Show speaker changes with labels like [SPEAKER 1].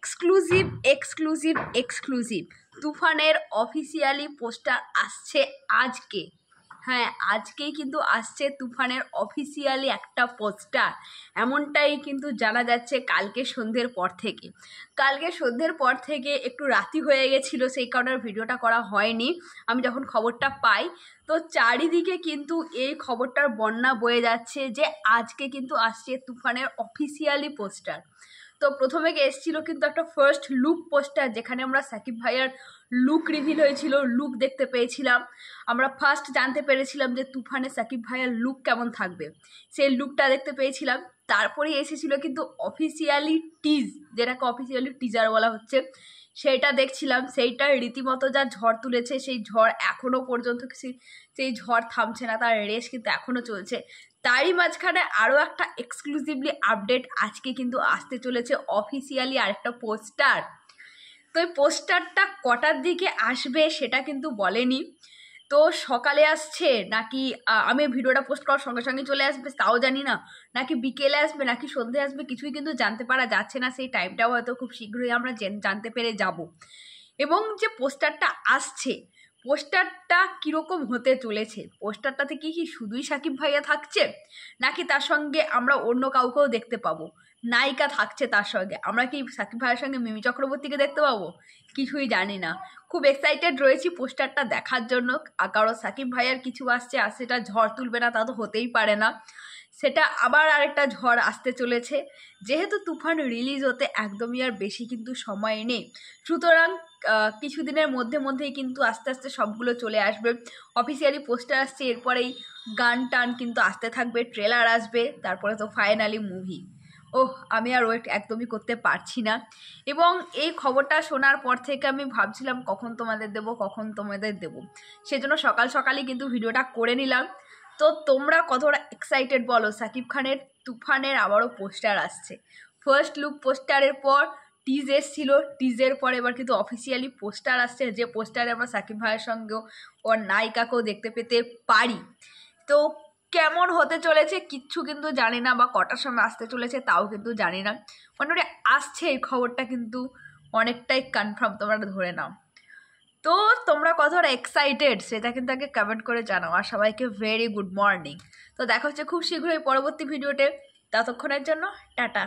[SPEAKER 1] Exclusive exclusive exclusive তুফানের officially poster আসছে আজকে। হ্যাঁ, আজকেই কিন্তু আসছে তুফানের অফিসিয়ালি একটা পোস্টার। এমনটাই কিন্তু জানা যাচ্ছে কালকে সন্ধ্যের পর থেকে একটু রাতি হয়ে গেছিলো, সেই কারণে ভিডিওটা করা হয়নি। আমি যখন খবরটা পাই তো চারিদিকে কিন্তু এই খবরটার বন্যা বয়ে যাচ্ছে যে আজকে কিন্তু আসছে তুফানের অফিসিয়ালি পোস্টার। তো প্রথমে এসেছিলো কিন্তু একটা ফার্স্ট লুক পোস্টার, যেখানে আমরা সাকিব ভাইয়ার লুক রিভিল হয়েছিল, লুক দেখতে পেয়েছিলাম। আমরা ফার্স্ট জানতে পেরেছিলাম যে তুফানে সাকিব ভাইয়ার লুক কেমন থাকবে, সেই লুকটা দেখতে পেয়েছিলাম। তারপরে এসেছিলো কিন্তু অফিসিয়ালি টিজ, যেটাকে অফিসিয়ালি টিজার বলা হচ্ছে, সেইটা দেখছিলাম। সেইটার রীতিমতো যা ঝড় তুলেছে, সেই ঝড় এখনও পর্যন্ত সেই ঝড় থামছে না, তার রেস কিন্তু এখনও চলছে। তারই মাঝখানে আরও একটা এক্সক্লুসিভলি আপডেট আজকে কিন্তু আসতে চলেছে অফিসিয়ালি আরেকটা পোস্টার। তো এই পোস্টারটা কটার দিকে আসবে সেটা কিন্তু বলেনি। তো সকালে আসছে নাকি আমি ভিডিওটা পোস্ট করার সঙ্গে সঙ্গে চলে আসবে তাও জানি না, নাকি বিকেলে আসবে নাকি সন্ধ্যে আসবে কিছুই কিন্তু জানতে পারা যাচ্ছে না। সেই টাইমটাও হয়তো খুব শীঘ্রই আমরা জানতে পেরে যাব। এবং যে পোস্টারটা আসছে, পোস্টারটা কীরকম হতে চলেছে, পোস্টারটাতে কি শুধুই সাকিব ভাইয়া থাকছে, নাকি তার সঙ্গে আমরা অন্য কাউকেও দেখতে পাবো, নায়িকা থাকছে তার সঙ্গে, আমরা কি সাকিব ভাইয়ের সঙ্গে মিমি চক্রবর্তীকে দেখতে পাবো, কিছুই জানি না। খুব এক্সাইটেড রয়েছি পোস্টারটা দেখার জন্য। কারণ সাকিব ভাইয়ার কিছু আসছে, আর সেটা ঝড় তুলবে না তা তো হতেই পারে না, সেটা আবার আরেকটা ঝড় আসতে চলেছে। যেহেতু তুফান রিলিজ হতে একদমই আর বেশি কিন্তু সময় নেই, সুতরাং কিছুদিনের মধ্যেই কিন্তু আস্তে আস্তে সবগুলো চলে আসবে। অফিসিয়ালি পোস্টার আসছে, এরপরেই গান টান কিন্তু আসতে থাকবে, ট্রেলার আসবে, তারপরে তো ফাইনালি মুভি। আমি আর ওয়েট একদমই করতে পারছি না। এবং এই খবরটা শোনার পর থেকে আমি ভাবছিলাম কখন তোমাদের দেবো, সেজন্য সকালই কিন্তু ভিডিওটা করে নিলাম। তো তোমরা কতটা এক্সাইটেড বলো? সাকিব খানের তুফানের আবারও পোস্টার আসছে। ফার্স্ট লুক পোস্টারের পর টিজ এসছিল, টিজের পর এবার কিন্তু অফিসিয়ালি পোস্টার আসছে, যে পোস্টারে আমরা সাকিব ভাইয়ের সঙ্গেও ওর নায়িকাকেও দেখতে পেতে পারি। তো কেমন হতে চলেছে কিচ্ছু কিন্তু জানি না, বা কটার সময় আসতে চলেছে তাও কিন্তু জানি না। মোটামুটি আসছে, এই খবরটা কিন্তু অনেকটাই কনফার্ম, তোমরা ধরে নাও। তো তোমরা কতটা এক্সাইটেড সেটা কিন্তু আগে কমেন্ট করে জানাও। আর সবাইকে ভেরি গুড মর্নিং। তো দেখা হচ্ছে খুব শীঘ্রই পরবর্তী ভিডিওতে, ততক্ষণের জন্য টাটা।